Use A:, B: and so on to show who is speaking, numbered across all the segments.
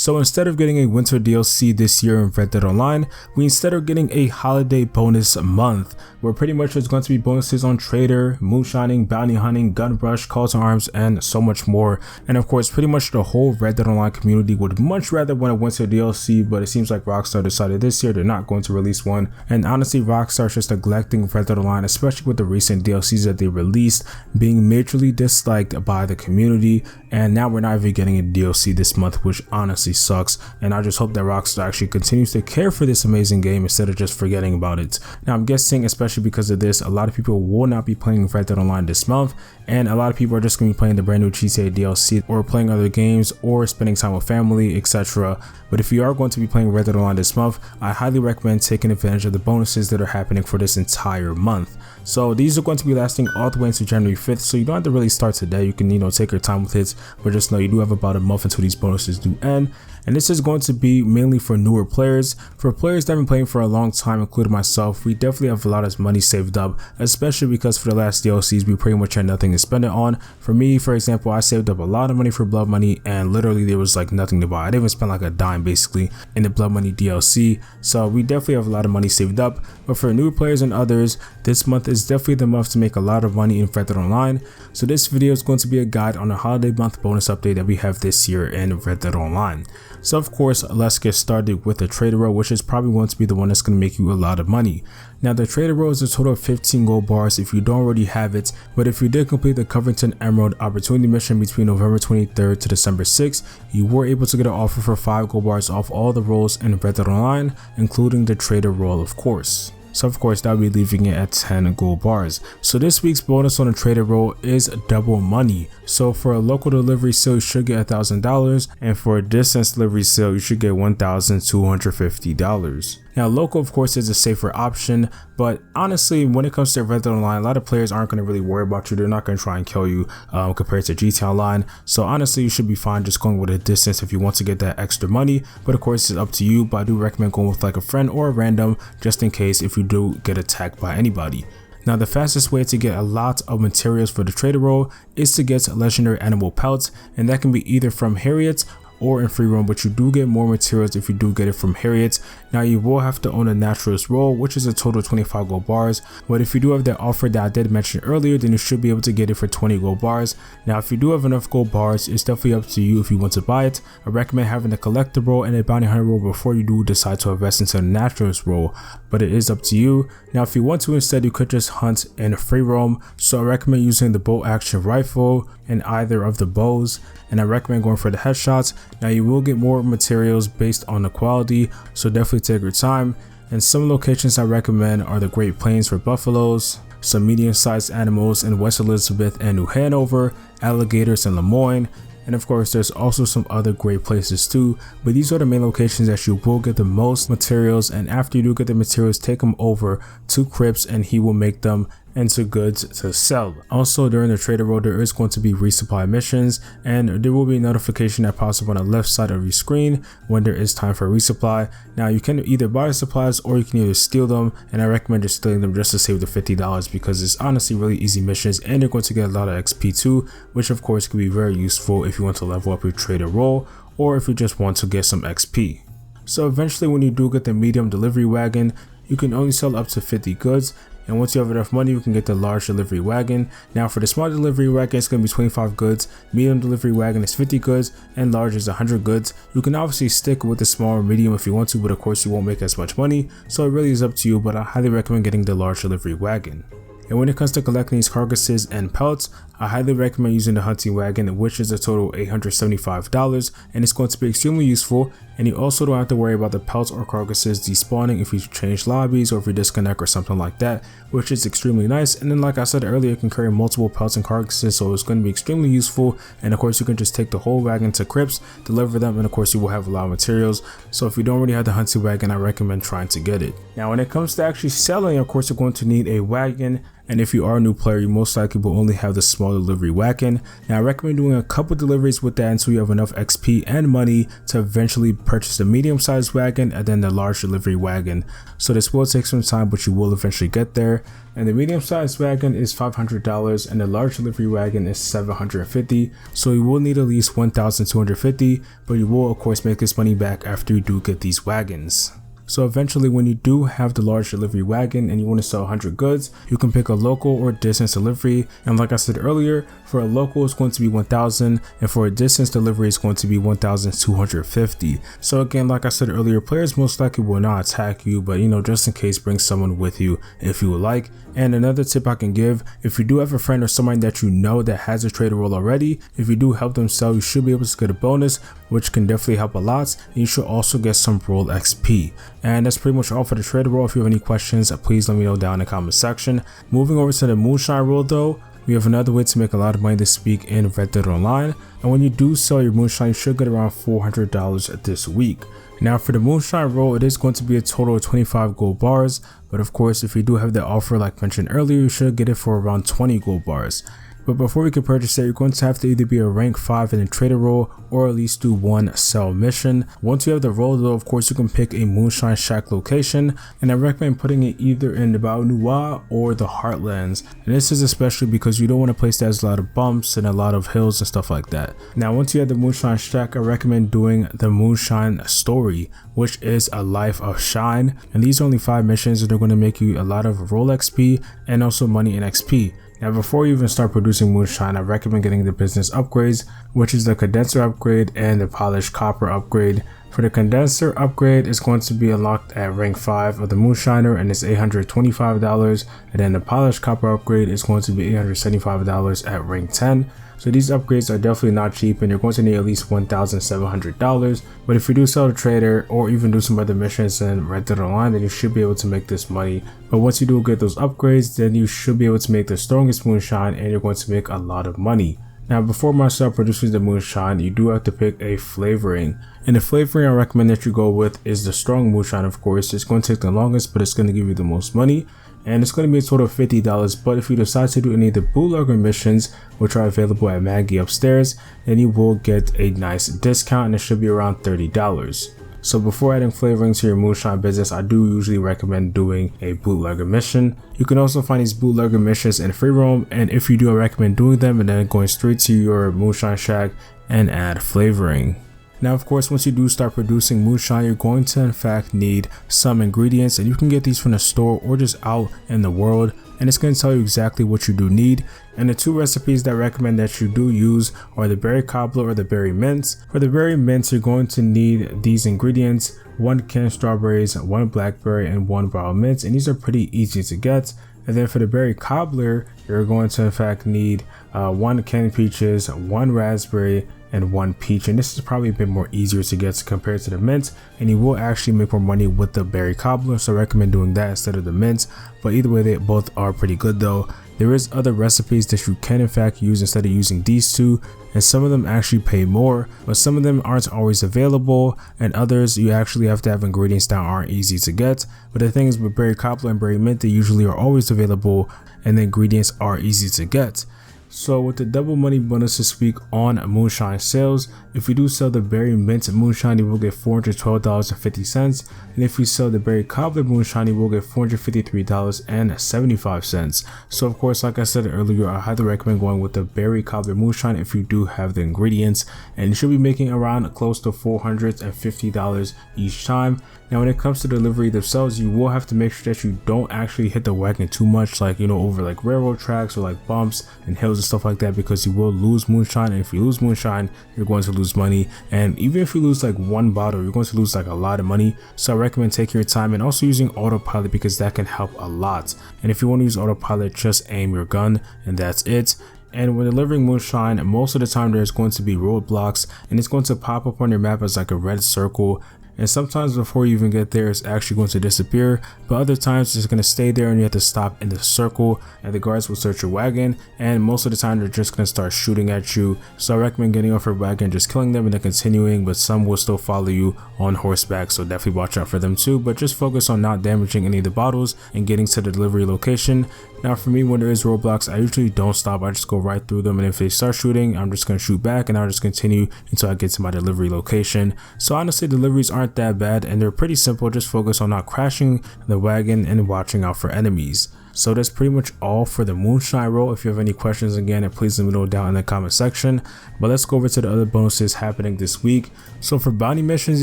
A: So instead of getting a winter DLC this year in Red Dead Online, we instead are getting a holiday bonus month, where pretty much there's going to be bonuses on trader, moonshining, bounty hunting, gun rush, call to arms, and so much more. And of course, pretty much the whole Red Dead Online community would much rather want a winter DLC, but it seems like Rockstar decided this year they're not going to release one. And honestly, Rockstar's just neglecting Red Dead Online, especially with the recent DLCs that they released being majorly disliked by the community. And now we're not even getting a DLC this month, which honestly sucks. And I just hope that Rockstar actually continues to care for this amazing game instead of just forgetting about it. Now I'm guessing, especially because of this, a lot of people will not be playing Red Dead Online this month, and a lot of people are just going to be playing the brand new GTA DLC or playing other games or spending time with family, etc. But if you are going to be playing Red Dead Online this month, I highly recommend taking advantage of the bonuses that are happening for this entire month. So these are going to be lasting all the way into January 5th, so you don't have to really start today. You can, take your time with it, but just know you do have about a month until these bonuses do end. And this is going to be mainly for newer players. For players that have been playing for a long time, including myself, we definitely have a lot of money saved up, especially because for the last DLCs, we pretty much had nothing to spend it on. For me, for example, I saved up a lot of money for Blood Money, and literally there was like nothing to buy. I didn't even spend like a dime basically in the Blood Money DLC. So we definitely have a lot of money saved up. But for newer players and others, this month is definitely the month to make a lot of money in Red Dead Online. So this video is going to be a guide on the holiday month bonus update that we have this year in Red Dead Online. So of course, let's get started with the trader role, which is probably going to be the one that's going to make you a lot of money. Now the trader role is a total of 15 gold bars if you don't already have it, but if you did complete the Covington Emerald opportunity mission between November 23rd to December 6th, you were able to get an offer for 5 gold bars off all the roles in Red Dead Online, including the trader role of course. So of course that will be leaving it at 10 gold bars. So this week's bonus on the trader role is double money. So for a local delivery sale, you should get $1,000, and for a distance delivery sale, you should get $1,250. Now local of course is a safer option, but honestly when it comes to Red Dead Online, a lot of players aren't going to really worry about you. They're not going to try and kill you compared to GTA Online. So honestly you should be fine just going with a distance if you want to get that extra money, but of course it's up to you. But I do recommend going with like a friend or a random, just in case if you do get attacked by anybody. Now the fastest way to get a lot of materials for the trader role is to get legendary animal pelts, and that can be either from Harriet or in free roam, but you do get more materials if you do get it from Harriet. Now you will have to own a naturalist role, which is a total of 25 gold bars, but if you do have that offer that I did mention earlier, then you should be able to get it for 20 gold bars. Now if you do have enough gold bars, it's definitely up to you if you want to buy it. I recommend having a collector role and a bounty hunter role before you do decide to invest into the naturalist role, but it is up to you. Now if you want to instead, you could just hunt in free roam, so I recommend using the bolt action rifle and either of the bows, and I recommend going for the headshots. Now you will get more materials based on the quality, so definitely take your time. And some locations I recommend are the Great Plains for buffaloes, some medium-sized animals in West Elizabeth and New Hanover, alligators in Lemoyne, and of course there's also some other great places too, but these are the main locations that you will get the most materials. And after you do get the materials, take them over to Crips and he will make them into goods to sell. Also during the trader role, there is going to be resupply missions, and there will be a notification that pops up on the left side of your screen when there is time for resupply. Now you can either buy supplies or you can either steal them, and I recommend just stealing them just to save the $50 because it's honestly really easy missions, and you're going to get a lot of XP too, which of course can be very useful if you want to level up your trader role or if you just want to get some XP. So eventually when you do get the medium delivery wagon, you can only sell up to 50 goods, and once you have enough money, you can get the large delivery wagon. Now for the small delivery wagon, it's going to be 25 goods, medium delivery wagon is 50 goods, and large is 100 goods. You can obviously stick with the small or medium if you want to, but of course you won't make as much money, so it really is up to you, but I highly recommend getting the large delivery wagon. And when it comes to collecting these carcasses and pelts, I highly recommend using the hunting wagon, which is a total of $875, and it's going to be extremely useful. And you also don't have to worry about the pelts or carcasses despawning if you change lobbies or if you disconnect or something like that, which is extremely nice. And then like I said earlier, you can carry multiple pelts and carcasses, so it's going to be extremely useful. And of course you can just take the whole wagon to Crips, deliver them, and of course you will have a lot of materials. So if you don't already have the hunting wagon, I recommend trying to get it. Now when it comes to actually selling, of course you're going to need a wagon, and if you are a new player, you most likely will only have the small delivery wagon. Now I recommend doing a couple deliveries with that until you have enough XP and money to eventually purchase the medium sized wagon and then the large delivery wagon. So this will take some time, but you will eventually get there. And the medium sized wagon is $500 and the large delivery wagon is $750. So you will need at least $1,250, but you will of course make this money back after you do get these wagons. So eventually when you do have the large delivery wagon and you want to sell 100 goods, you can pick a local or distance delivery. And like I said earlier, for a local it's going to be 1,000 and for a distance delivery it's going to be 1,250. So again, like I said earlier, players most likely will not attack you, but just in case, bring someone with you if you would like. And another tip I can give, if you do have a friend or somebody that you know that has a trader role already, if you do help them sell, you should be able to get a bonus, which can definitely help a lot. And you should also get some role XP. And that's pretty much all for the trader role. If you have any questions, please let me know down in the comment section. Moving over to the Moonshiner Role though, we have another way to make a lot of money this week in Red Dead Online. And when you do sell your moonshine, you should get around $400 this week. Now for the Moonshiner Role, it is going to be a total of 25 gold bars. But of course, if you do have the offer like mentioned earlier, you should get it for around 20 gold bars. But before you can purchase it, you're going to have to either be a rank 5 in the trader role or at least do one sell mission. Once you have the role though, of course you can pick a moonshine shack location, and I recommend putting it either in the Bao or the Heartlands. And this is especially because you don't want a place that has a lot of bumps and a lot of hills and stuff like that. Now once you have the moonshine shack, I recommend doing the moonshine story, which is a life of shine. And these are only 5 missions and they're going to make you a lot of role XP and also money in XP. Now before you even start producing moonshine, I recommend getting the business upgrades, which is the condenser upgrade and the polished copper upgrade. For the condenser upgrade, it's going to be unlocked at rank 5 of the moonshiner and it's $825, and then the polished copper upgrade is going to be $875 at rank 10. So these upgrades are definitely not cheap and you're going to need at least $1,700. But if you do sell the trader or even do some other missions in Red Dead Online, then you should be able to make this money. But once you do get those upgrades, then you should be able to make the strongest moonshine and you're going to make a lot of money. Now before myself produces the moonshine, you do have to pick a flavoring. And the flavoring I recommend that you go with is the strong moonshine, of course. It's going to take the longest, but it's going to give you the most money. And it's going to be a total of $50, but if you decide to do any of the bootlegger missions, which are available at Maggie upstairs, then you will get a nice discount and it should be around $30. So before adding flavoring to your moonshine business, I do usually recommend doing a bootlegger mission. You can also find these bootlegger missions in free roam, and if you do, I recommend doing them and then going straight to your moonshine shack and add flavoring. Now of course, once you do start producing moonshine, you're going to in fact need some ingredients, and you can get these from the store or just out in the world, and it's going to tell you exactly what you do need. And the 2 recipes that I recommend that you do use are the berry cobbler or the berry mints. For the berry mints, you're going to need these ingredients: 1 canned strawberries, 1 blackberry, and 1 wild mint, and these are pretty easy to get. And then for the berry cobbler, you're going to in fact need 1 canned peaches, 1 raspberry, and 1 peach, and this is probably a bit more easier to get compared to the mint, and you will actually make more money with the berry cobbler, so I recommend doing that instead of the mint. But either way, they both are pretty good though. There is other recipes that you can in fact use instead of using these 2, and some of them actually pay more, but some of them aren't always available, and others you actually have to have ingredients that aren't easy to get. But the thing is, with berry cobbler and berry mint, they usually are always available and the ingredients are easy to get. So with the double money bonus this week on moonshine sales, if you do sell the berry mint moonshine, you will get $412.50, and if you sell the berry cobbler moonshine, you will get $453.75. So of course, like I said earlier, I highly recommend going with the berry cobbler moonshine if you do have the ingredients, and you should be making around close to $450 each time. Now when it comes to delivery themselves, you will have to make sure that you don't actually hit the wagon too much, like over like railroad tracks or like bumps and hills and stuff like that, because you will lose moonshine, and if you lose moonshine, you're going to lose money. And even if you lose like 1 bottle, you're going to lose like a lot of money. So I recommend taking your time and also using autopilot, because that can help a lot. And if you want to use autopilot, just aim your gun and that's it. And when delivering moonshine, most of the time there's going to be roadblocks, and it's going to pop up on your map as like a red circle. and sometimes before you even get there it's actually going to disappear, but other times it's going to stay there and you have to stop in the circle and the guards will search your wagon, and most of the time they're just going to start shooting at you. So I recommend getting off your wagon, just killing them and then continuing, but some will still follow you on horseback, so definitely watch out for them too, but just focus on not damaging any of the bottles and getting to the delivery location. Now for me, when there is roadblocks, I usually don't stop, I just go right through them, and if they start shooting I'm just going to shoot back and I'll just continue until I get to my delivery location. So honestly, deliveries aren't that bad and they're pretty simple, just focus on not crashing the wagon and watching out for enemies. So that's pretty much all for the Moonshiner Role. If you have any questions again, please let me know down in the comment section. But let's go over to the other bonuses happening this week. So for bounty missions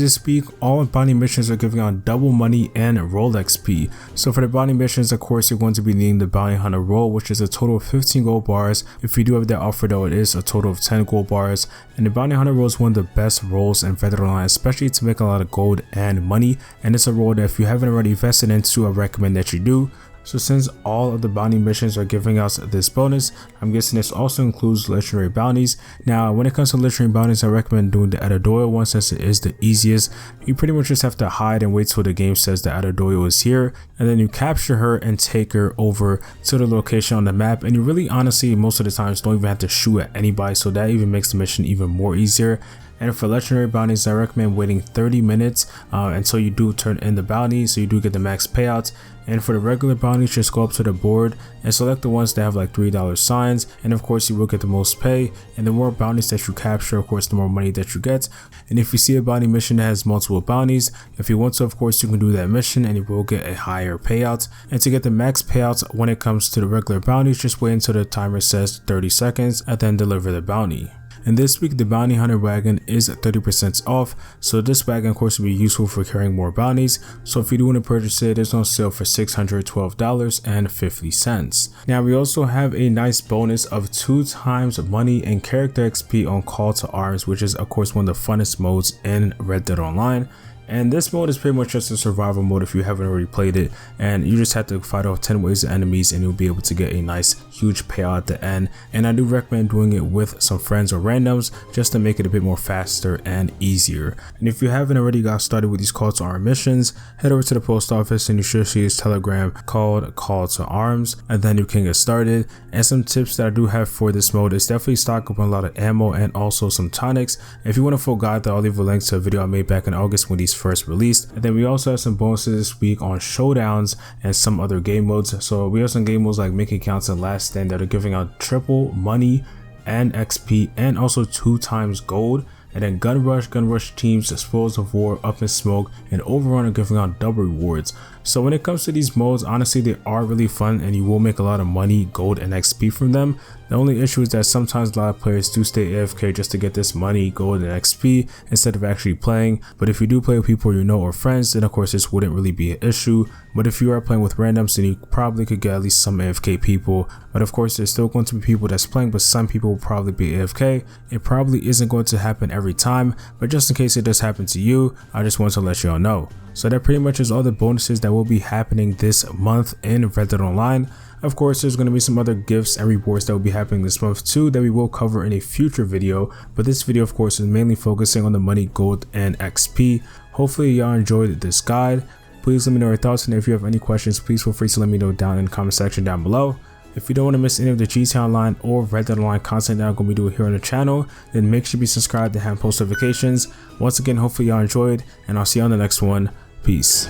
A: this week, all bounty missions are giving out double money and role XP. So for the bounty missions, of course, you're going to be needing the bounty hunter role, which is a total of 15 gold bars. If you do have that offer though, it is a total of 10 gold bars. And the bounty hunter role is one of the best roles in Veteran Online, especially to make a lot of gold and money. And it's a role that if you haven't already invested into, I recommend that you do. So since all of the bounty missions are giving us this bonus, I'm guessing this also includes legendary bounties. Now when it comes to legendary bounties, I recommend doing the Adadoyle one since it is the easiest. You pretty much just have to hide and wait till the game says the Adadoyle is here, and then you capture her and take her over to the location on the map, and you really honestly most of the times don't even have to shoot at anybody, so that even makes the mission even more easier. And for legendary bounties, I recommend waiting 30 minutes until you do turn in the bounty, so you do get the max payouts. And for the regular bounties, just go up to the board and select the ones that have like $3 signs, and of course you will get the most pay. And the more bounties that you capture, of course the more money that you get. And if you see a bounty mission that has multiple bounties, if you want to, of course you can do that mission and you will get a higher payout. And to get the max payouts when it comes to the regular bounties, just wait until the timer says 30 seconds and then deliver the bounty. And this week the bounty hunter wagon is 30% off, so this wagon of course will be useful for carrying more bounties. So if you do want to purchase it, it's on sale for $612.50. Now we also have a nice bonus of 2 times money and character XP on Call to Arms, which is of course one of the funnest modes in Red Dead Online. And this mode is pretty much just a survival mode if you haven't already played it, and you just have to fight off 10 waves of enemies and you'll be able to get a nice huge payout at the end. And I do recommend doing it with some friends or randoms just to make it a bit more faster and easier. And if you haven't already got started with these Call to Arms missions, head over to the post office and you should see this telegram called Call to Arms, and then you can get started. And some tips that I do have for this mode is definitely stock up on a lot of ammo and also some tonics. If you want a full guide, I'll leave a link to a video I made back in August when these first released. And then we also have some bonuses this week on Showdowns and some other game modes. So we have some game modes like Making Counts and Last Stand that are giving out triple money and XP and also 2 times gold. And then Gun Rush teams, Spoils of War, Up in Smoke, and Overrun are giving out double rewards. So when it comes to these modes, honestly they are really fun and you will make a lot of money, gold, and XP from them. The only issue is that sometimes a lot of players do stay AFK just to get this money, gold, and XP instead of actually playing. But if you do play with people you know or friends, then of course this wouldn't really be an issue. But if you are playing with randoms, then you probably could get at least some AFK people. But of course there's still going to be people that's playing, but some people will probably be AFK. It probably isn't going to happen every time, but just in case it does happen to you, I just want to let you all know. So that pretty much is all the bonuses that will be happening this month in Red Dead Online. Of course, there's going to be some other gifts and rewards that will be happening this month too that we will cover in a future video, but this video of course is mainly focusing on the money, gold, and XP. Hopefully y'all enjoyed this guide. Please let me know your thoughts, and if you have any questions, please feel free to let me know down in the comment section down below. If you don't want to miss any of the GTA Online or Red Dead Online content that I'm going to be doing here on the channel, then make sure to be subscribed and have post notifications. Once again, hopefully y'all enjoyed, and I'll see you on the next one. Peace.